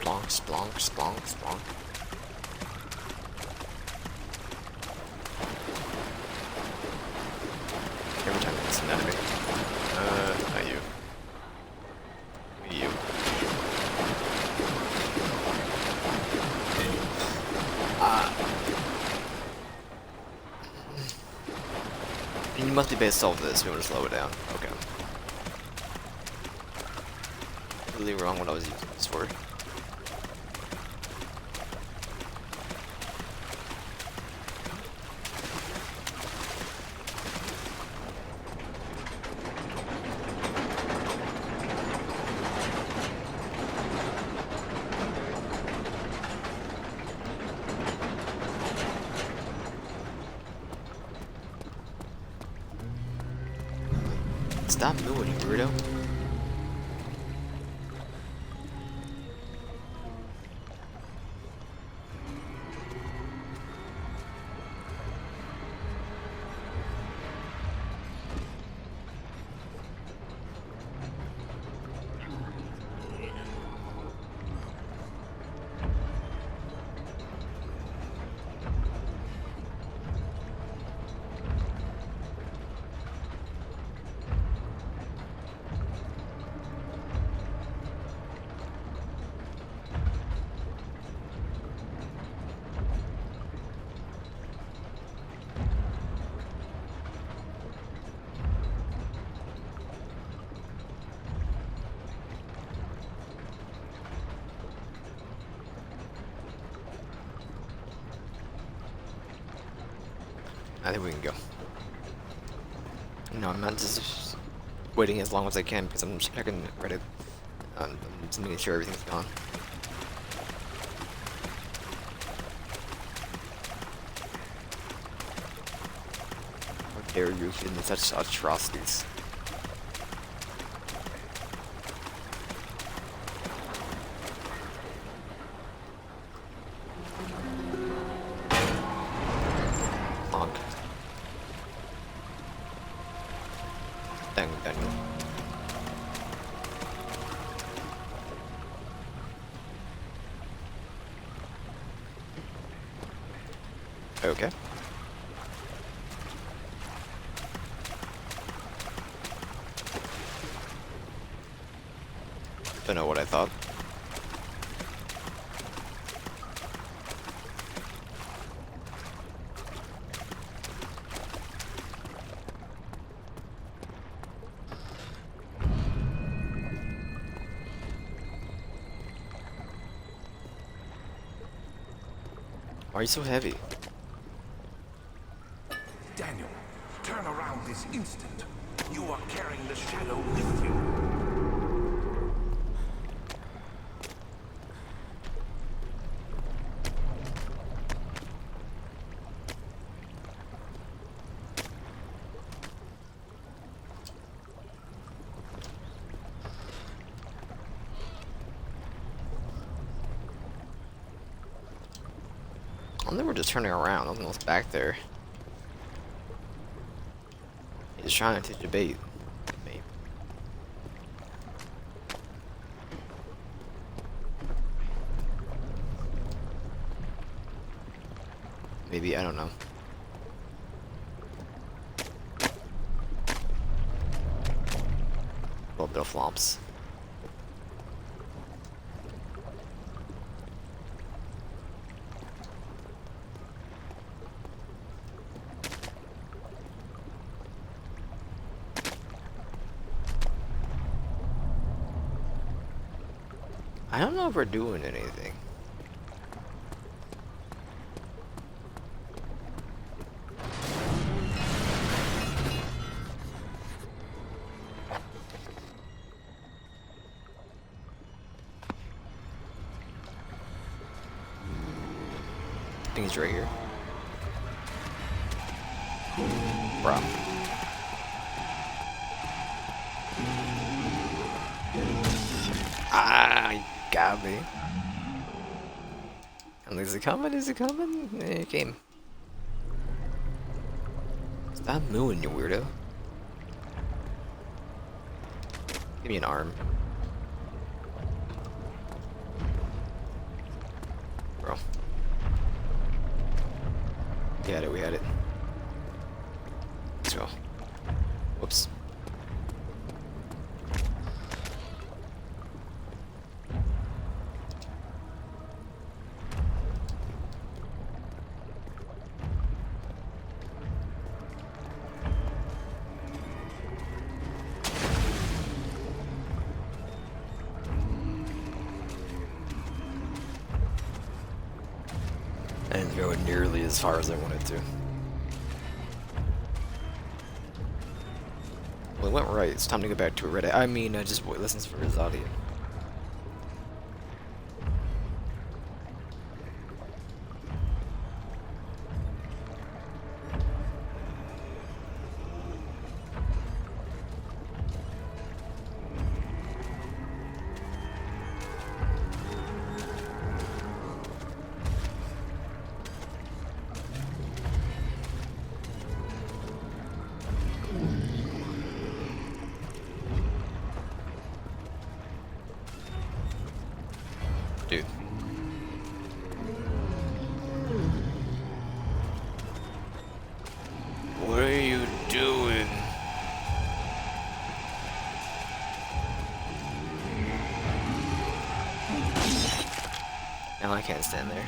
splonk, splonk, splonk, splonk. Every time it's an enemy. Not you. You. You must be based off this if you want to slow it down. Okay. Completely wrong what I was using this for. Stop moving, you weirdo. I think we can go. No, I'm not just waiting as long as I can because I'm checking Reddit. I'm just making sure everything's gone. How dare you commit such atrocities? Daniel. Okay. Don't know what I thought. Why are you so heavy? Daniel, turn around this instant. You are carrying the shadow with you. I think we're just turning around. Nothing else back there. He's trying to debate. Maybe. Maybe, I don't know. A little bit of flops. I don't know if we're doing anything. I think he's right here. Bro. Ah, he got me. Is it coming? Is it coming? It came. Stop moving, you weirdo. Give me an arm. We had it. Let's go. Whoops. I didn't go nearly as far as I wanted to. Well, it went right. It's time to go back to Reddit. I mean, I just listens for his audio. Dude. What are you doing? Now I can't stand there.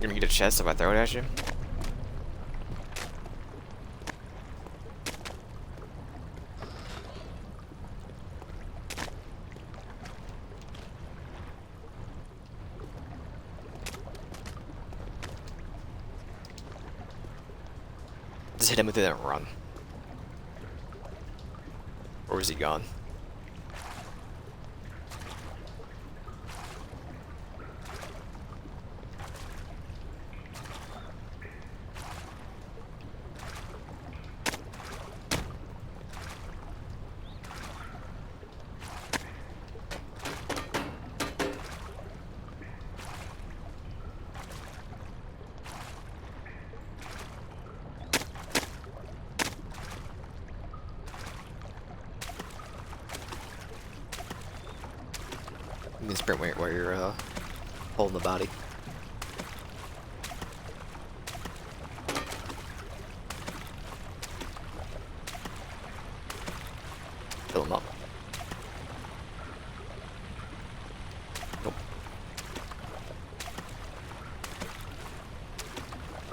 You're gonna get a chest if I throw it at you? Just hit him with it and run. Or is he gone? You can sprint where you're holding the body. Fill him up. Nope.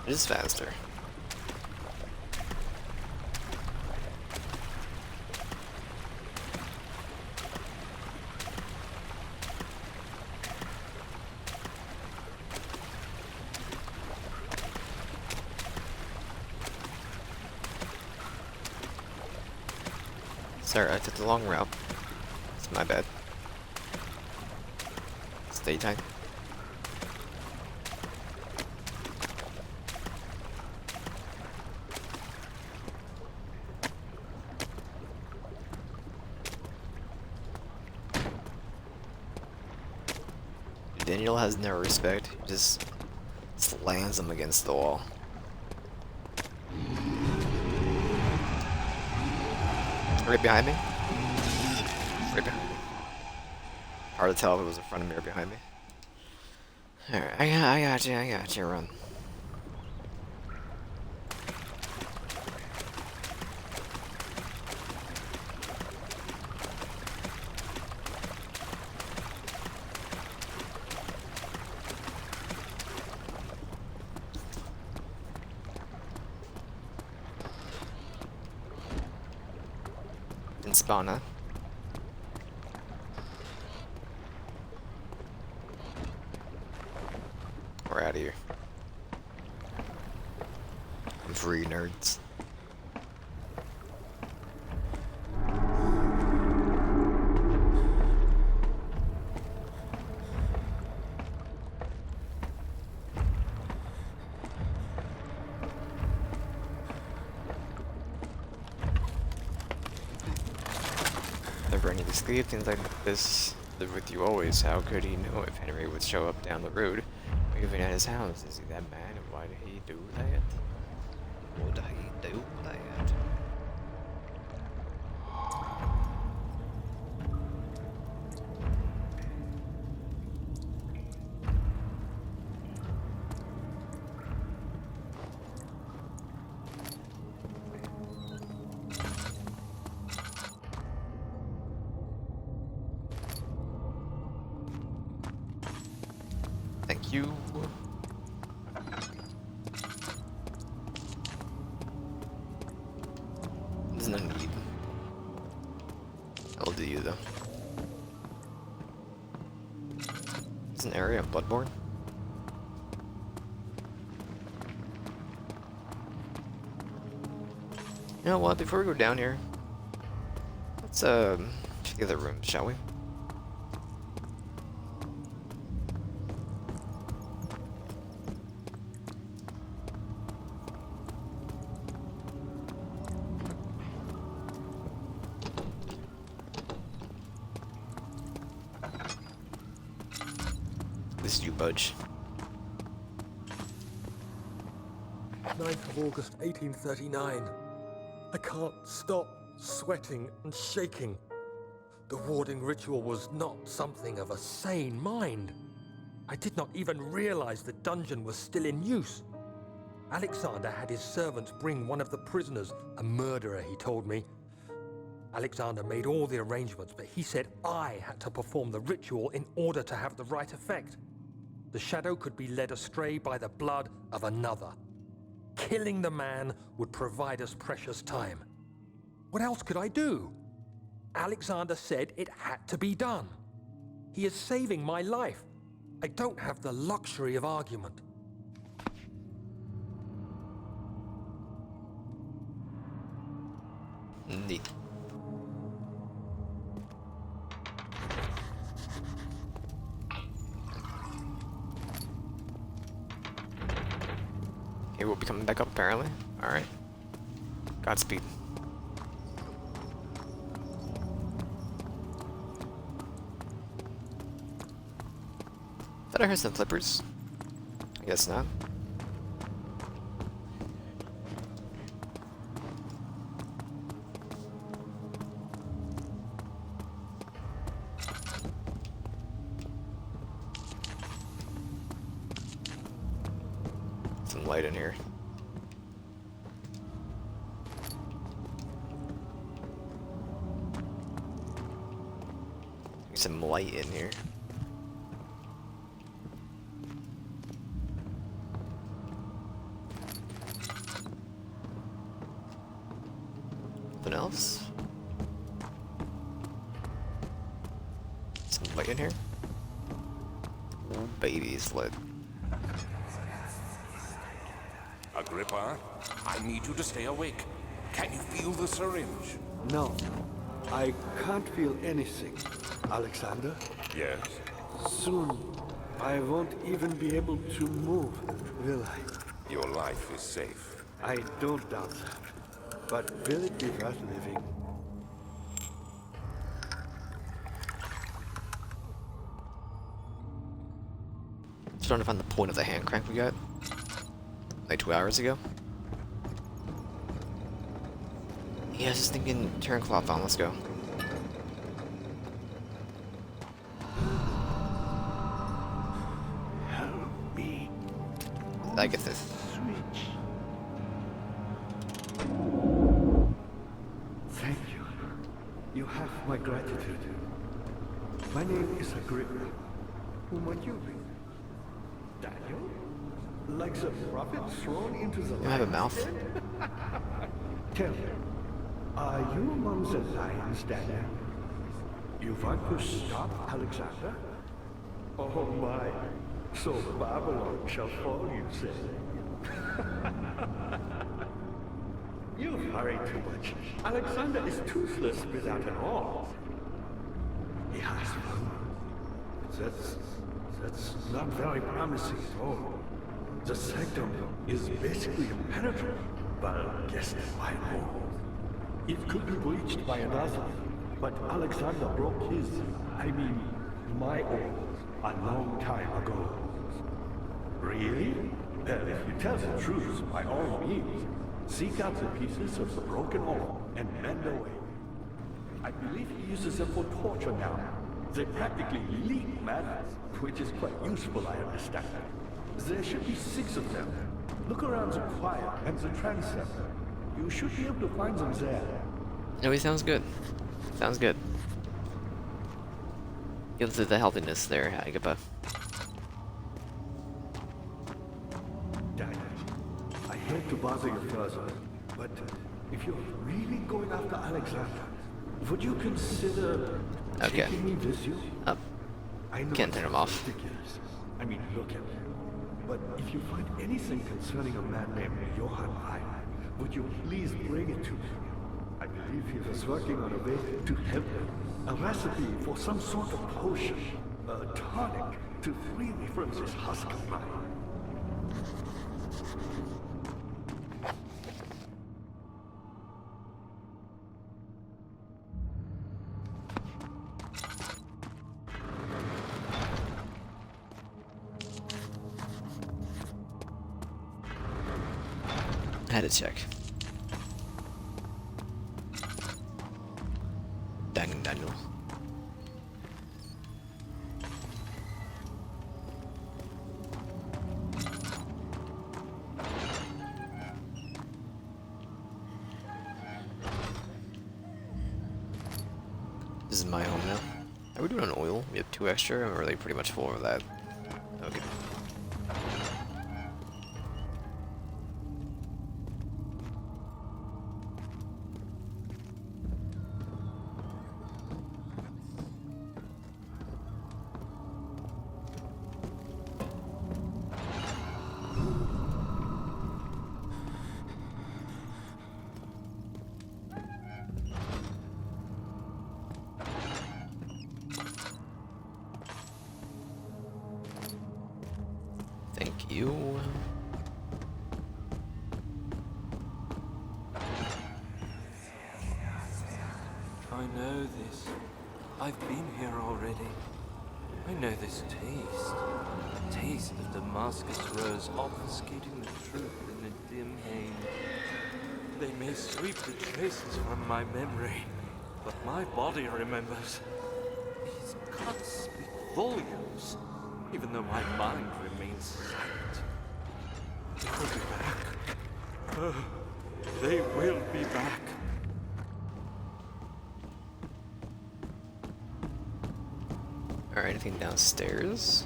It is faster. Sorry, I took the long route. It's my bad. Stay tight. Daniel has no respect. He just slams him against the wall. Right behind me? Right behind me. Hard to tell if it was in front of me or behind me. Alright, I got you, run. Didn't spawn, huh? We're out of here. I'm free, nerds. Never any escape, things like this live with you always. How could he know if Henry would show up down the road, or even at his house? Is he that mad, and why did he do that? Would I do that? Thank you. There's no need. I'll do you though. It's an area of Bloodborne. You know what? Before we go down here, let's check the other rooms, shall we? This is you, Budge. 9th of August, 1839. I can't stop sweating and shaking. The warding ritual was not something of a sane mind. I did not even realize the dungeon was still in use. Alexander had his servants bring one of the prisoners, a murderer, he told me. Alexander made all the arrangements, but he said I had to perform the ritual in order to have the right effect. The shadow could be led astray by the blood of another. Killing the man would provide us precious time. What else could I do? Alexander said it had to be done. He is saving my life. I don't have the luxury of argument. Neat. He will be coming back up apparently. Alright. Godspeed. Thought I heard some flippers. I guess not. Some light in here. Some light in here. Nothing else? Some light in here? Oh, baby's lit. Agrippa, I need you to stay awake. Can you feel the syringe? No, I can't feel anything. Alexander, Yes. soon I won't even be able to move, will I? Your life is safe. I don't doubt that. But will it be worth living? Just trying to find the point of the hand crank we got like 2 hours ago. Yeah, I was just thinking turn cloth on, let's go. Help me, I get this. switch. Thank you. You have my gratitude. My name is Agrippa. Who might you be? Daniel? Like the prophet thrown into the You have a lion's mouth? den? Tell me, are you among the lions, Daniel? You want to stop Alexander? Oh my, so Babylon shall fall, you say? You hurry too much. Alexander is toothless without an arm. He has one. That's not very promising at all. The sanctum is basically impenetrable, but guess why not? It could be breached by another, but Alexander broke his, my own, a long time ago. Really? Well, if you tell the truth, by all means, Seek out the pieces of the broken orb and mend away. I believe he uses them for torture now. They practically leak matter, which is quite useful, I understand. There should be 6 of them. Look around the choir and the transept. You should be able to find them there. No, he sounds good. Sounds good. Gives it the healthiness there, Agapa. Dad, I hate to bother you further, but if you're really going after Alexander, would you consider taking me with you? Up. I know Can't turn him off. ridiculous. I mean, look at me. But if you find anything concerning a man named Johann Heim, would you please bring it to me? I believe he was working on a way to help me. A recipe for some sort of potion, a tonic to free me from this husk of mine. I had to check. Dang, Daniel. This is my home now. Are we doing an oil? We have 2 extra, or are they pretty much full of that? Okay. Thank you. I know this. I've been here already. I know this taste. The taste of Damascus rose obfuscating the truth in the dim haze. They may sweep the traces from my memory, but my body remembers. These cuts speak volumes, even though my mind remains silent. They will be back. Oh, they will be back. Alright, anything downstairs?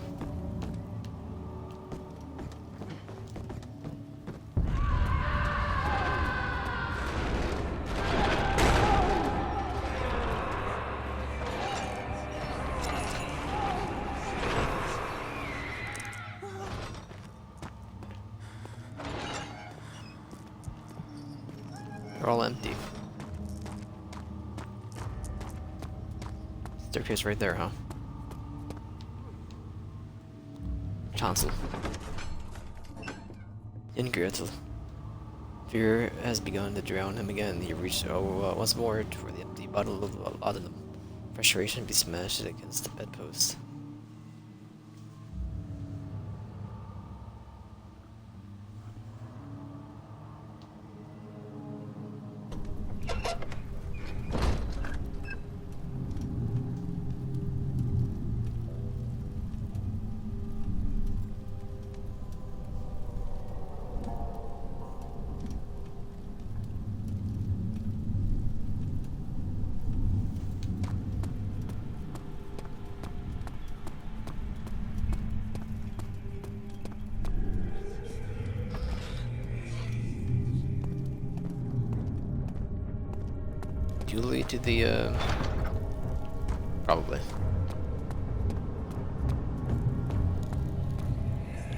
They're all empty. Staircase right there, huh? Chancel. In Gretel. Fear has begun to drown him again. He reached once more for the empty bottle of laudanum. Frustration be smashed it against the bedpost. Do you lead to the, probably.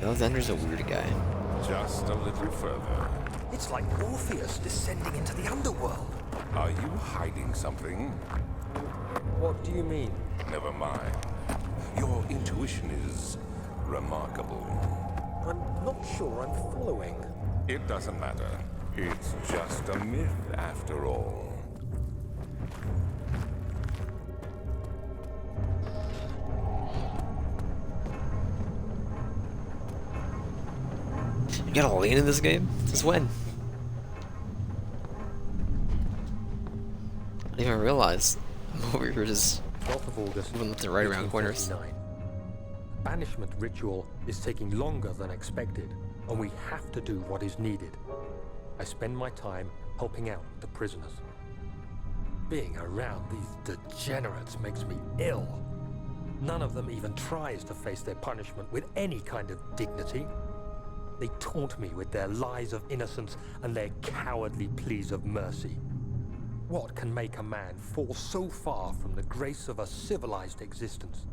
Alexander's a weird guy. Just a little further. It's like Orpheus descending into the underworld. Are you hiding something? What do you mean? Never mind. Your intuition is remarkable. I'm not sure I'm following. It doesn't matter. It's just a myth after all. You got a lean in this game? Since when? I didn't even realize I'm over here just 12th of August, moving left and right around corners. 1839. Banishment ritual is taking longer than expected, and we have to do what is needed. I spend my time helping out the prisoners. Being around these degenerates makes me ill. None of them even tries to face their punishment with any kind of dignity. They taunt me with their lies of innocence and their cowardly pleas of mercy. What can make a man fall so far from the grace of a civilized existence?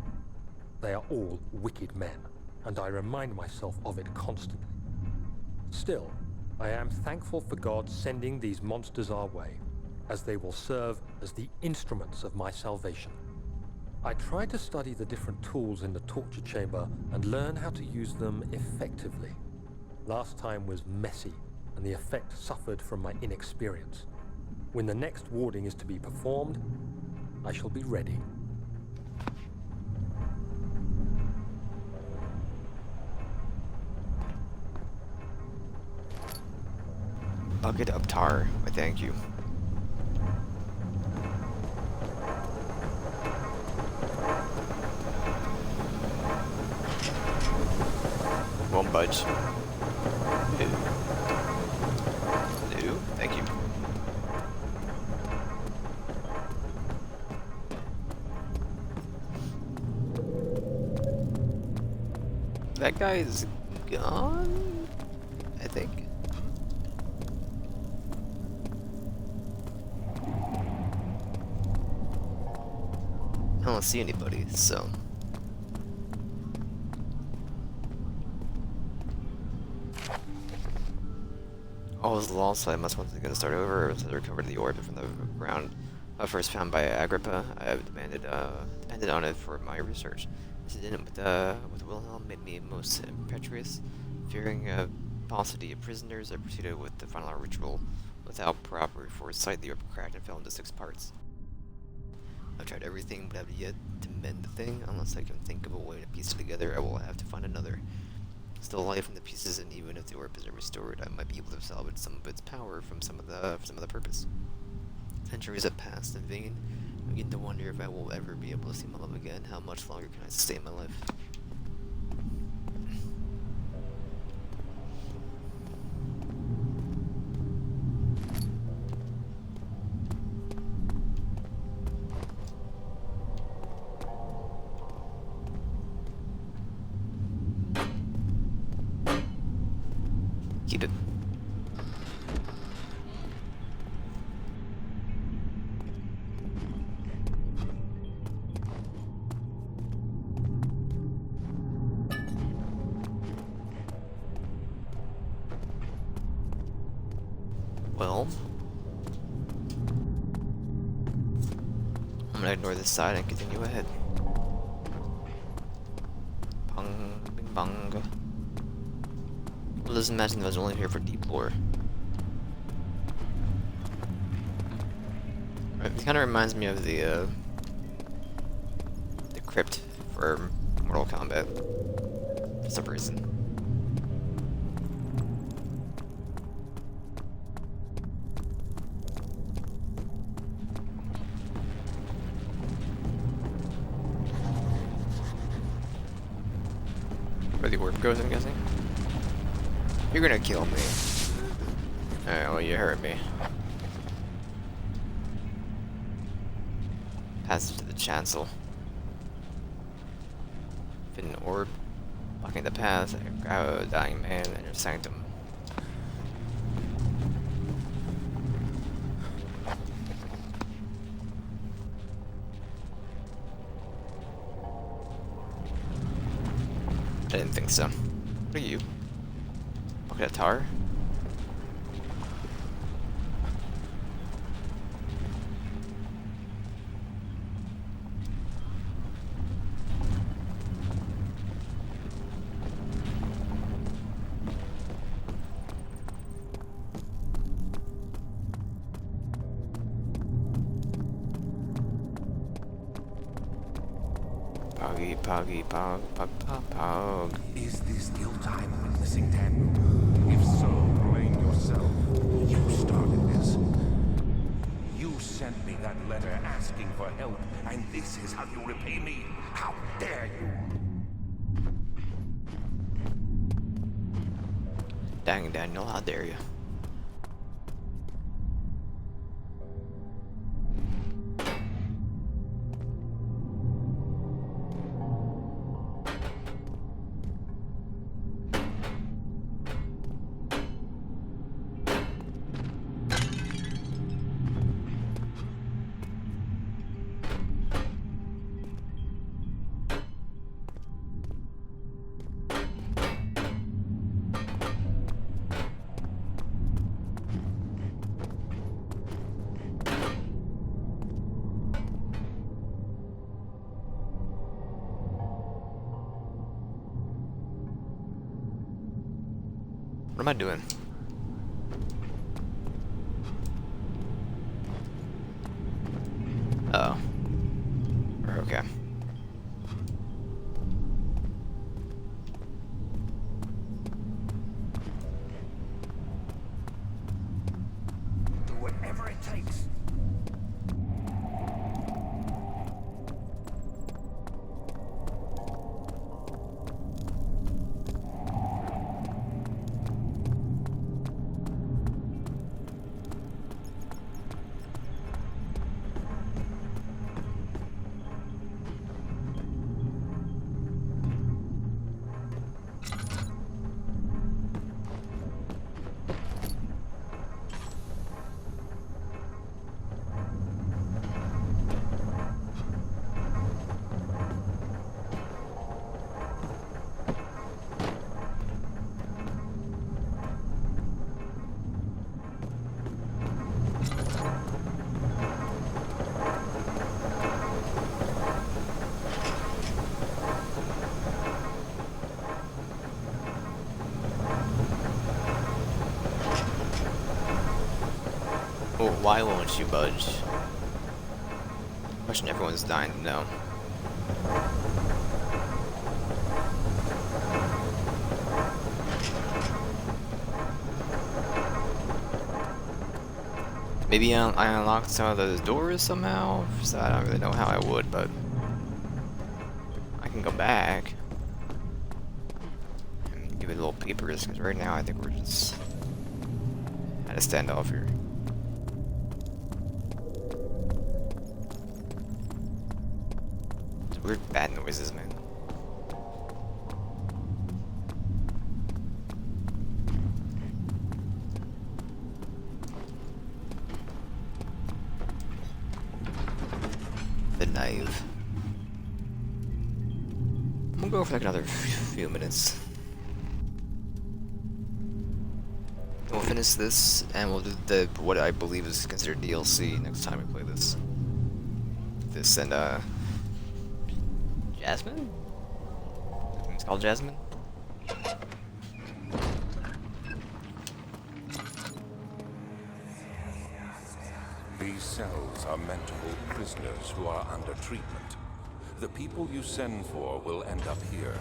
They are all wicked men, and I remind myself of it constantly. Still, I am thankful for God sending these monsters our way, as they will serve as the instruments of my salvation. I try to study the different tools in the torture chamber and learn how to use them effectively. Last time was messy, and the effect suffered from my inexperience. When the next warding is to be performed, I shall be ready. Bucket of tar. I thank you. Won't budge. No. No, thank you. That guy is gone, I think. I don't see anybody, so. All was lost, so I must once again start over as I recovered the orb from the ground first found by Agrippa. I have depended on it for my research. This incident with Wilhelm made me most impetuous. Fearing a paucity of prisoners, I proceeded with the final ritual. Without proper foresight, the orb cracked and fell into 6 parts. I've tried everything, but have yet to mend the thing. Unless I can think of a way to piece it together, I will have to find another. Still life in the pieces, and even if the orb isn't restored, I might be able to salvage some of its power from some other purpose. Centuries have passed in vain. I begin to wonder if I will ever be able to see my love again. How much longer can I sustain my life? Keep it. Well, I'm gonna ignore this side and continue ahead. Bang, bing, bang. Well, just imagine I was only here for deep lore. It kind of reminds me of the crypt for Mortal Kombat for some reason. Where the orb goes, I'm guessing. You're gonna kill me. Alright, well, you hurt me. Passage to the chancel. Hidden orb. Blocking the path. A dying man in your sanctum. I didn't think so. What are you? Bucket of tar? Poggy, poggy, pog, pog, pog, pog. Is this guilt I'm witnessing then? If so, blame yourself. You started this. You sent me that letter asking for help, and this is how you repay me? How dare you! Dang, Daniel, how dare you? What am I doing? Oh. Okay. Do whatever it takes. Well, why won't you budge? Question everyone's dying to know. Maybe I unlocked some of those doors somehow, so I don't really know how I would, but I can go back and give it a little peepers, because right now I think we're just at a standoff here. It's weird bad noises, man. The knife. I'm gonna go for like another few minutes. We'll finish this, and we'll do the what I believe is considered DLC next time we play this. This and Jasmine? I think it's called Jasmine. These cells are meant to hold prisoners who are under treatment. The people you send for will end up here.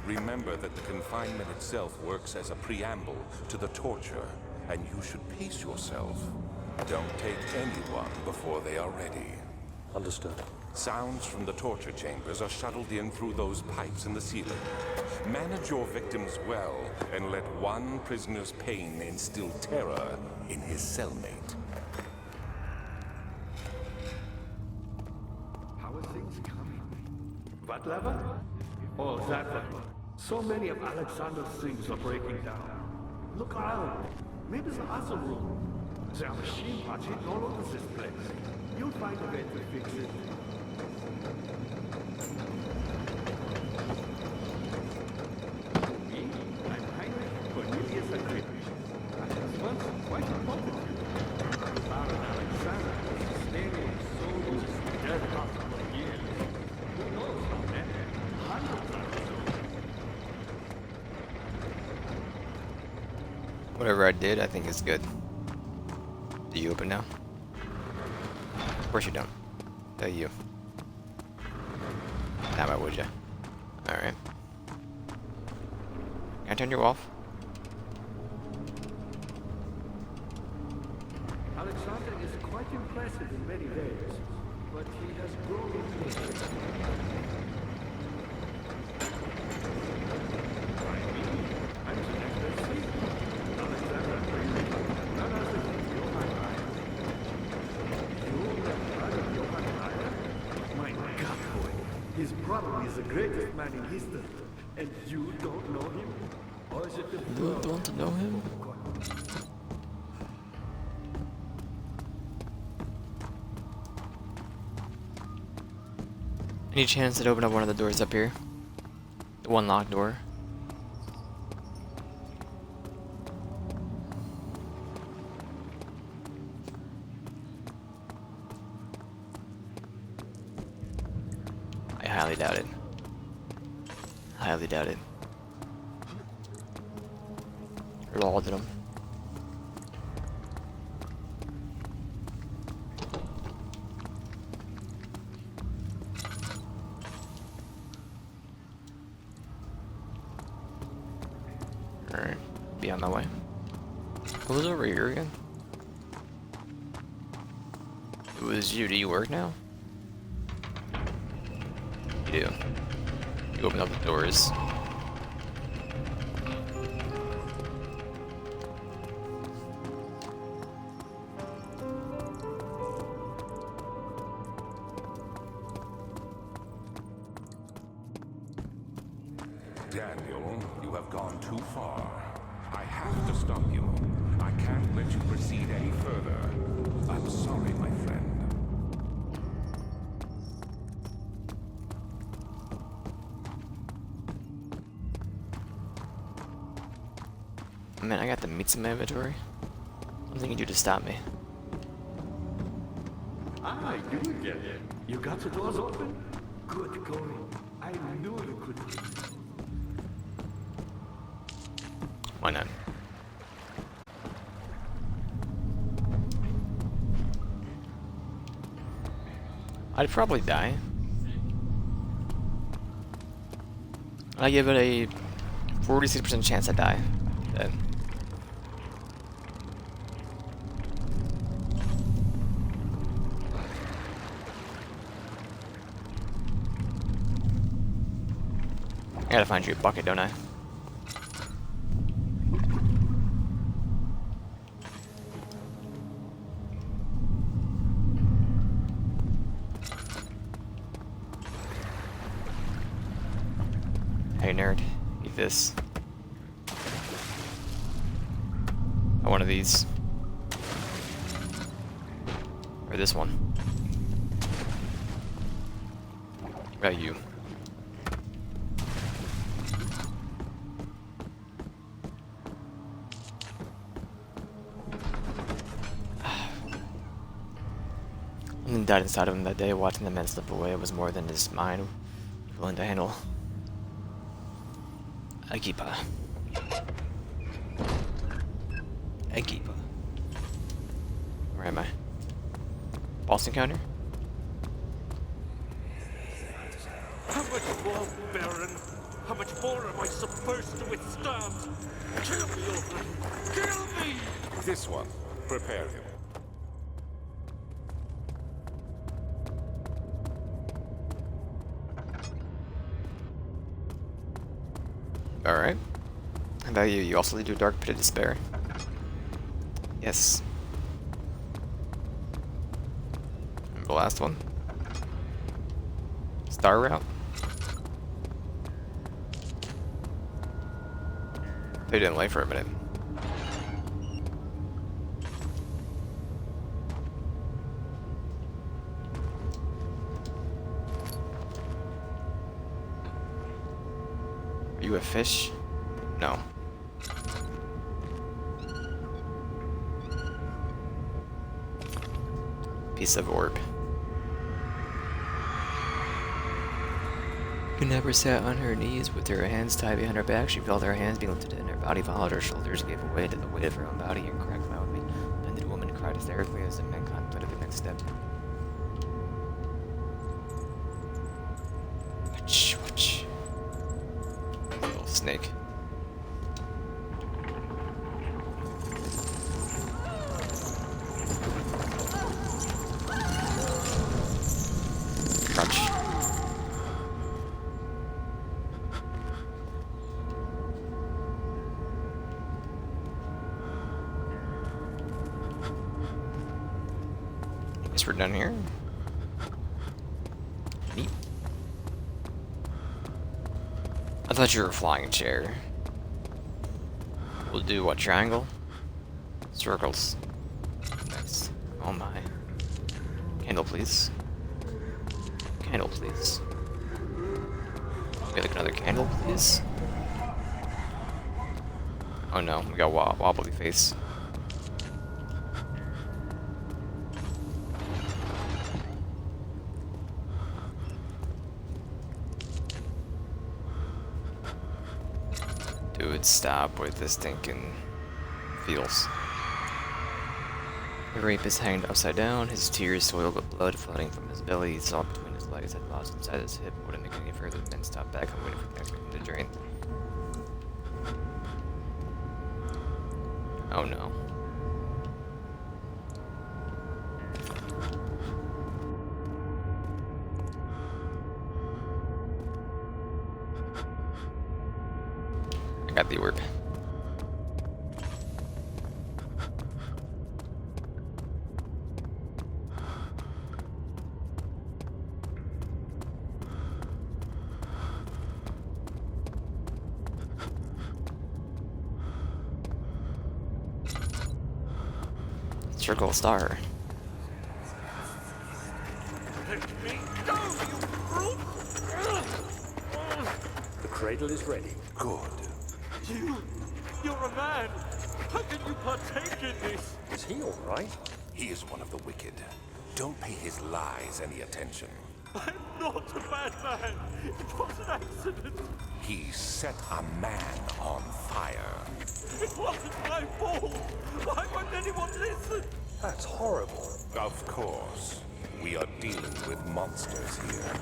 Remember that the confinement itself works as a preamble to the torture, and you should pace yourself. Don't take anyone before they are ready. Understood. Sounds from the torture chambers are shuttled in through those pipes in the ceiling. Manage your victims well, and let one prisoner's pain instill terror in his cellmate. How are things coming? What level? Oh, that one. So many of Alexander's things are breaking down. Look around. Maybe the other room. There are machine parts hidden all over this place. You'll find a way to fix it. Me? I'm Heinrich Cornelius Agrippa. I was once quite a multitude. Baron Alexander was staying in souls dead after years. Who knows how many? Hundreds of so. Whatever I did, I think is good. Do you open now? Of course you don't. Tell you. Now why would ya? Alright. Can I turn you off? Alexander is quite impressive. impressive in many ways, but he has grown impatient. I'm the next best thing. Alexander Green, none other than Johann Meyer. You have heard of Johann Meyer? My God, boy, he's probably the greatest man in history, and you don't know him? Or is it the You don't know him? Any chance to open up one of the doors up here? The one locked door. I highly doubt it. Highly doubt it. Lord them. Alright, be on my way. What was over here again? It was you. Do you work now? You do. You open up the doors. Daniel, you have gone too far. I have to stop you. I can't let you proceed any further. I'm sorry, my friend. Man, I got the meats in my inventory. Something you can do to stop me. Ah, you again. You got the doors open? Good going. I knew you could. Why not? I'd probably die. I give it a 46% chance I die. Dead. I gotta find you a bucket, don't I? Hey nerd, eat this. I want one of these. Or this one. What about you? Something died inside of him that day. Watching the man slip away was more than his mind was willing to handle. Akipa. Akipa. Where am I? Boss encounter? How much more, Baron? How much more am I supposed to withstand? Kill me already! Kill me! This one. Prepare him. Alright. How about you? You also lead to a dark pit of despair. Yes. And the last one. Star route. They didn't wait for a minute. Are you a fish? No. Piece of orb. Who never sat on her knees with her hands tied behind her back. She felt her hands being lifted and her body followed her shoulders, gave way to the weight of her own body and cracked loudly. Then the woman cried hysterically as the man contemplated the next step. Watch, watch. Little snake. we're done here. Neat. I thought you were a flying chair. We'll do what, triangle? Circles. Nice. Oh my. Candle, please. Candle, please. Maybe like another candle, please. Oh no, we got wobbly face. Dude, stop with this stinking feels. The rapist hanged upside down, his tears soiled with blood flooding from his belly. He saw between his legs had lodged inside his hip. Wouldn't make any further than stop back and waiting for the next victim to drain. Oh no. I got the orb. Circle star. Let me go, you brute! The cradle is ready. Good. You're a man. How can you partake in this? Is he all right? He is one of the wicked. Don't pay his lies any attention. I'm not a bad man. It was an accident. He set a man on fire. It wasn't my fault. Why won't anyone listen? That's horrible. Of course. We are dealing with monsters here.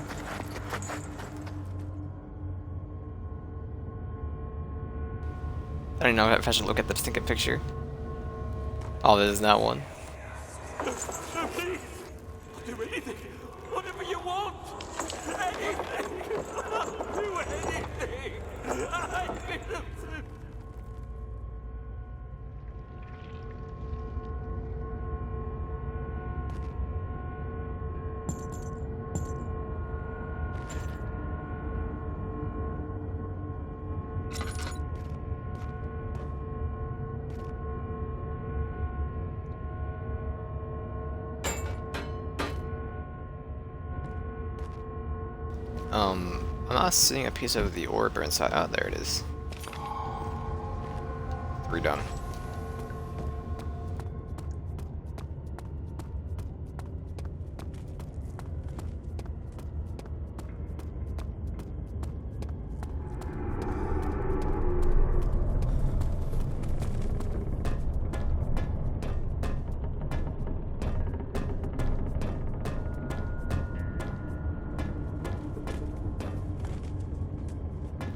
I don't know if I should look at the stinking picture. Oh, this is not one. No, please. Do anything. Whatever you want. Anything. I'll do anything. I'm innocent. I'm not seeing a piece of the orb or inside. Oh, there it is. 3 done.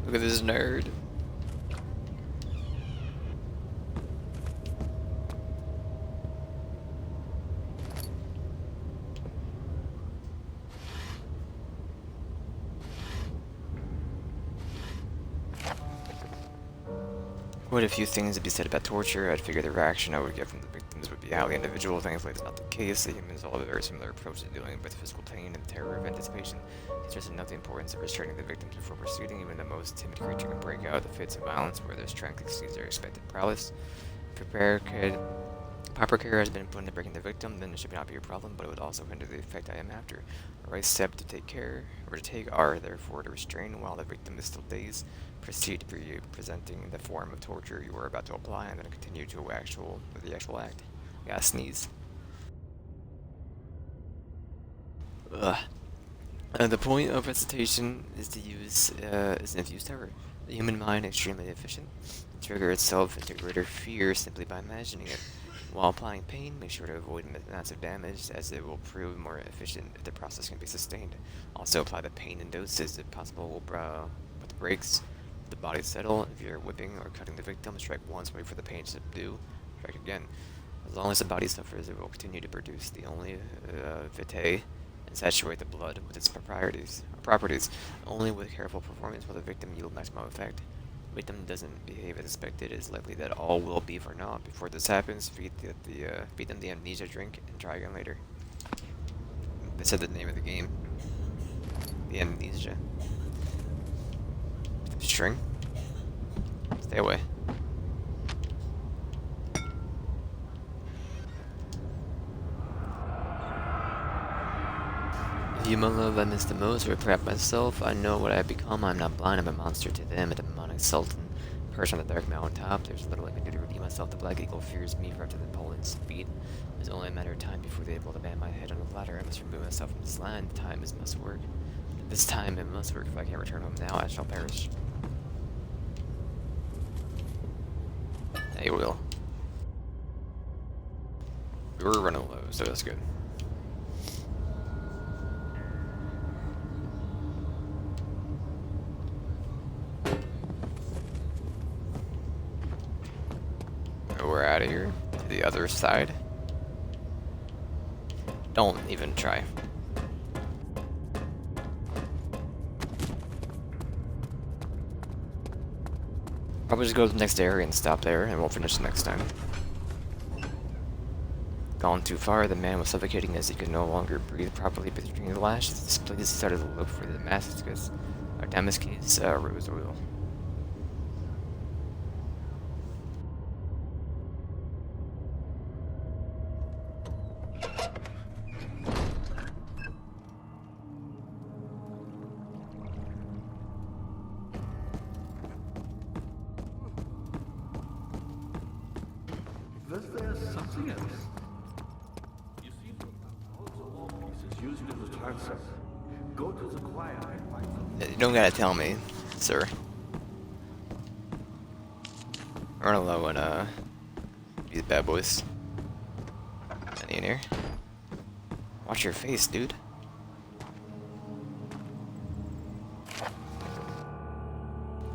Look at this nerd. Quite a few things to be said about torture. I'd figure the reaction I would get from the victims would be highly individual. Thankfully, it's not the case. The humans all have a very similar approach to dealing with physical pain and terror of anticipation. It's just enough the importance of restraining the victims before proceeding. Even the most timid creature can break out of the fits of violence where their strength exceeds their expected prowess. Proper care has been put into breaking the victim, then it should not be a problem, but it would also hinder the effect I am after. The right step to take are therefore to restrain while the victim is still dazed. Proceed to presenting the form of torture you are about to apply, and then continue to the actual act. I gotta sneeze. Ugh. The point of recitation is to use infuse terror. The human mind is extremely efficient. Trigger itself into greater fear simply by imagining it. While applying pain, make sure to avoid massive damage, as it will prove more efficient if the process can be sustained. Also apply the pain in doses if possible. With the brakes, the body settle. If you're whipping or cutting the victim, strike once, wait for the pain to subdue, strike again. As long as the body suffers, it will continue to produce the only vitae and saturate the blood with its properties. Only with careful performance will the victim yield maximum effect. If the victim doesn't behave as expected, it is likely that all will be for naught. Before this happens, feed them the amnesia drink and try again later. They said the name of the game. The Amnesia. String? Stay away. If you my love I miss the most, or crap myself, I know what I've become. I'm not blind, I'm a monster to them, a demonic sultan. Perched on the dark mountain top, there's little I can do to redeem myself. The black eagle fears me for up to the Poland's speed. It's only a matter of time before they able to ban my head on the ladder. I must remove myself from this land. Time is must work. This time it must work. If I can't return home now, I shall perish. Yeah, you will. We were running low, so that's good. We're out of here to the other side. Don't even try. Probably just go to the next area and stop there, and we'll finish the next time. Gone too far, the man was suffocating as he could no longer breathe properly between the lashes. This place started to look for the Damascus rose oil. Was there something else? You see, also all pieces used in the transfer. Go to the choir and find them. You don't gotta tell me, sir. Running low on these bad boys. Any in here? Watch your face, dude.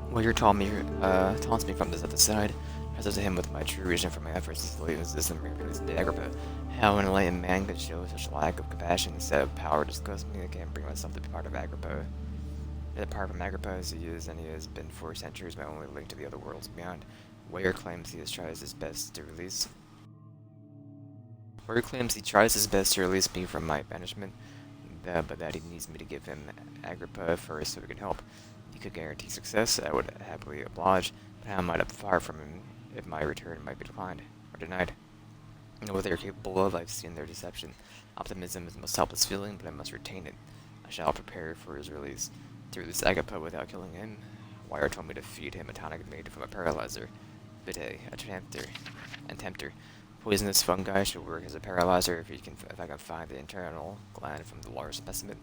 Well, you're taunts me from this other side. I to him with my true reason for my efforts to leave his system to Agrippa. How an enlightened man could show such lack of compassion instead of power disgusts me. I can't bring myself to be part of Agrippa. Apart from Agrippa as he is, and he has been for centuries my only link to the other worlds beyond. Warrior claims he tries his best to release me from my banishment, but that he needs me to give him Agrippa first so we can help. He could guarantee success, I would happily oblige, but how might I far from him if my return might be declined or denied? I know what they are capable of, I've seen their deception. Optimism is the most helpless feeling, but I must retain it. I shall prepare for his release. To release Agrippa without killing him, Wire told me to feed him a tonic made from a paralyzer. Vitae, a tempter. Poisonous fungi should work as a paralyzer if I can find the internal gland from the large specimen.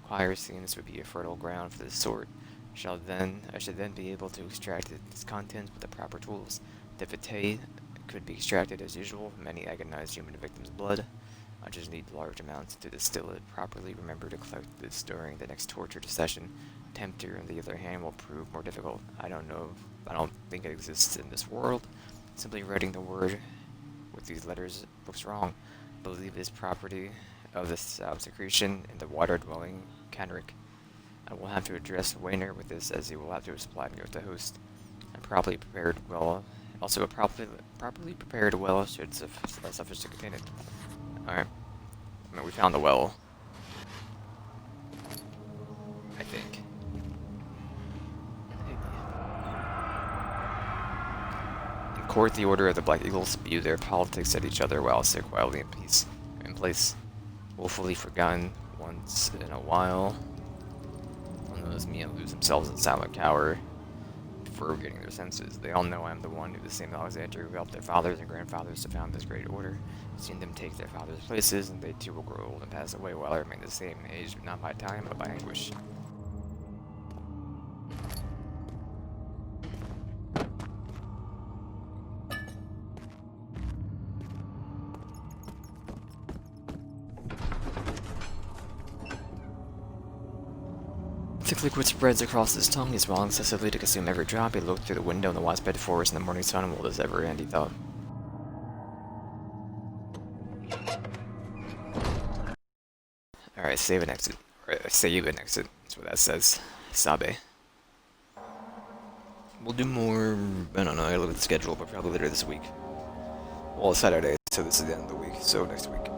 Choir seems to be a fertile ground for this sort. I should then be able to extract its contents with the proper tools. The vitae could be extracted as usual from many agonized human victims' blood. I just need large amounts to distill it properly. Remember to collect this during the next torture session. Tempter, on the other hand, will prove more difficult. I don't think it exists in this world. Simply writing the word with these letters looks wrong. Believe this property of this secretion in the water-dwelling Canric. I will have to address Wayner with this, as he will have to supply me with the host. I'm properly prepared well. Also, a properly prepared well should suffice to contain it. Alright. I mean, we found the well. I think. In court, the Order of the Black Eagles spew their politics at each other while sit quietly in place. Woefully forgotten once in a while. One knows me and lose themselves in silent cower before getting their senses. They all know I am the one who the same Alexander who helped their fathers and grandfathers to found this great order. Seen them take their fathers' places, and they too will grow old and pass away while I remain the same age, not by time, but by anguish. Thick liquid spreads across his tongue. He swallowed excessively to consume every drop. He looked through the window in the widespread forest in the morning sun. Will this ever end, he thought. Alright, save and exit. Save and exit. That's what that says. Sabe. We'll do more, I don't know, I gotta look at the schedule, but probably later this week. Well, it's Saturday, so this is the end of the week, so next week.